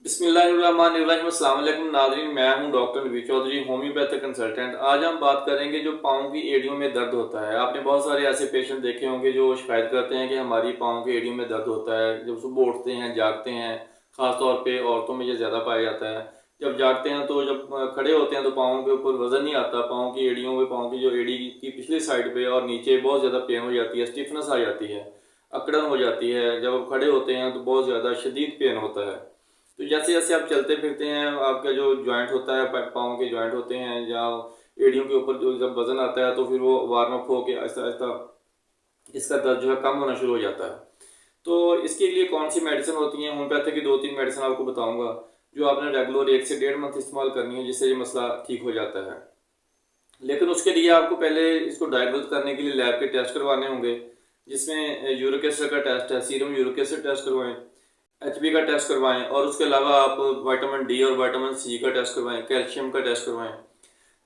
बिस्मिल्लाहिर्रहमानिर्रहीम। अस्सलाम वालेकुम नाज़रीन, मैं हूं डॉक्टर नबी चौधरी, होम्योपैथिक कंसल्टेंट। आज हम बात करेंगे जो पाँव की एड़ियों में दर्द होता है। आपने बहुत सारे ऐसे पेशेंट देखे होंगे जो शिकायत करते हैं कि हमारी पाँव की एड़ियों में दर्द होता है जब सुबह उठते हैं, जागते हैं। ख़ास तौर पे औरतों में ये ज़्यादा पाया जाता है। जब जागते हैं तो जब खड़े होते हैं तो पाँव के ऊपर वज़न नहीं आता, पाँव की एड़ियों में, पाँव की जो एड़ी की पिछली साइड पे और नीचे बहुत ज़्यादा पेन हो जाती है, स्टिफनेस आ जाती है, अकड़न हो जाती है। जब आप खड़े होते हैं तो बहुत ज़्यादा शदीद पेन होता है। तो जैसे जैसे आप चलते फिरते हैं, आपका जो जॉइंट होता है, पाँव के जॉइंट होते हैं या एड़ियों के ऊपर जो जब वजन आता है तो फिर वो वार्म अप होकर आहिस्ता आहिस्ता इसका दर्द जो है कम होना शुरू हो जाता है। तो इसके लिए कौन सी मेडिसिन होती हैं? होम्योपैथी की दो तीन मेडिसिन आपको बताऊंगा जो आपने रेगुलर 1 से 1.5 मंथ इस्तेमाल करनी है, जिससे ये मसला ठीक हो जाता है। लेकिन उसके लिए आपको पहले इसको डायग्नोज करने के लिए लैब के टेस्ट करवाने होंगे, जिसमें यूरिक एसिड का टेस्ट है, सीरम यूरिक एसिड टेस्ट करवाएं, एचबी का टेस्ट करवाएं, और उसके अलावा आप विटामिन डी और विटामिन सी का टेस्ट करवाएं, कैल्शियम का टेस्ट करवाएं।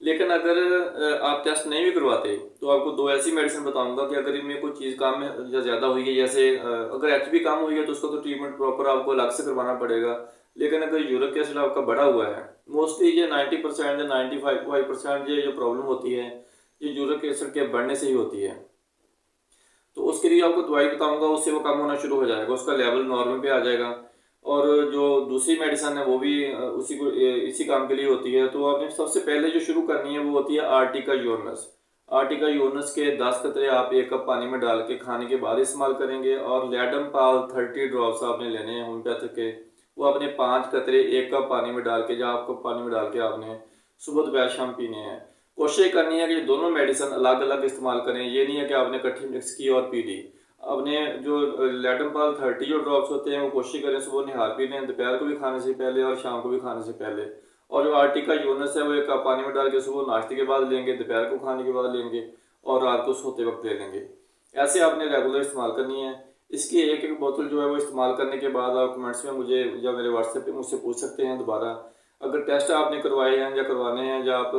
लेकिन अगर आप टेस्ट नहीं भी करवाते तो आपको दो ऐसी मेडिसिन बताऊंगा कि अगर इनमें कोई चीज़ कम है या ज़्यादा हुई है, जैसे अगर एचबी कम हुई है तो उसका तो ट्रीटमेंट प्रॉपर आपको अलग से करवाना पड़ेगा। लेकिन अगर यूरिक एसिड आपका बढ़ा हुआ है, मोस्टली ये 90% या 95% ये जो प्रॉब्लम होती है ये यूरिक एसिड के बढ़ने से ही होती है। तो उसके लिए आपको दवाई बताऊंगा, उससे वो कम होना शुरू हो जाएगा, उसका लेवल नॉर्मल पे आ जाएगा। और जो दूसरी मेडिसिन है वो भी इसी काम के लिए होती है। तो आपने सबसे पहले जो शुरू करनी है वो होती है आर्टिका यूरनस। आर्टिका यूरनस के 10 कतरे आप 1 कप पानी में डाल के खाने के बाद इस्तेमाल करेंगे, और लैडम पाल 30 ड्रॉप्स आपने लेने हैं होम्योपैथिक के। वो आपने 5 कतरे 1 कप पानी में डाल के, जहाँ आपको पानी में डाल के आपने सुबह दोपहर शाम पीने हैं। कोशिश करनी है कि ये दोनों मेडिसिन अलग अलग इस्तेमाल करें, ये नहीं है कि आपने इकट्ठी मिक्स की और पी ली। आपने जो लैडमपाल 30 जो ड्रॉप्स होते हैं वो कोशिश करें सुबह निहार पी लें, दोपहर को भी खाने से पहले और शाम को भी खाने से पहले। और जो आर्टिका यूनस है वो 1 कप पानी में डाल के सुबह नाश्ते के बाद लेंगे, दोपहर को खाने के बाद लेंगे, और रात को सोते वक्त ले लेंगे। ऐसे आपने रेगुलर इस्तेमाल करनी है। इसकी एक एक बोतल जो है वो इस्तेमाल करने के बाद आप कमेंट्स में मुझे या मेरे व्हाट्सएप पे मुझसे पूछ सकते हैं दोबारा। अगर टेस्ट आपने करवाए हैं या करवाने हैं या आप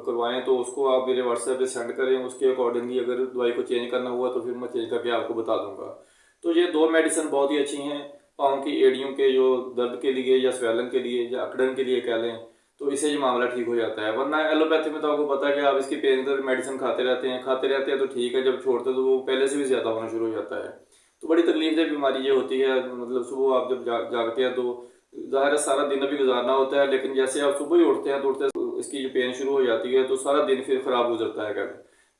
करवाएं तो उसको आप मेरे व्हाट्सएप पे सेंड करें, उसके अकॉर्डिंगली अगर दवाई को चेंज करना हुआ तो फिर मैं चेंज करके आपको बता दूंगा। तो ये दो मेडिसिन बहुत ही अच्छी हैं पाँव की एड़ियों के जो दर्द के लिए या स्वेलन के लिए या अकड़न के लिए कह लें, तो इससे ये मामला ठीक हो जाता है। वरना एलोपैथी में तो आपको पता है कि आप इसकी पेन किलर मेडिसिन खाते रहते हैं तो ठीक है, जब छोड़ते हैं तो वो पहले से भी ज़्यादा होना शुरू हो जाता है। तो बड़ी तकलीफदेह बीमारी ये होती है। मतलब सुबह आप जब जागते हैं तो ज़ाहिर है सारा दिन अभी गुजारना होता है, लेकिन जैसे आप सुबह ही उठते हैं तो उठते इसकी जो पेन शुरू हो जाती है तो सारा दिन फिर ख़राब गुजरता है क्या।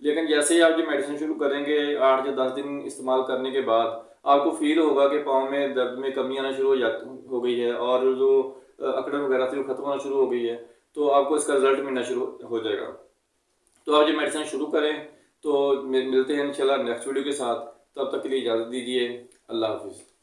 लेकिन जैसे ही आप ये मेडिसिन शुरू करेंगे, 8 या 10 दिन इस्तेमाल करने के बाद आपको फील होगा कि पाँव में दर्द में कमी आना शुरू हो गई है, और जो अकड़न वगैरह थी वो खत्म होना शुरू हो गई है। तो आपको इसका रिजल्ट मिलना शुरू हो जाएगा। तो आप ये मेडिसिन शुरू करें। तो मिलते हैं इंशाल्लाह नेक्स्ट वीडियो के साथ। तब तक के लिए इजाज़त दीजिए। अल्लाह हाफिज़।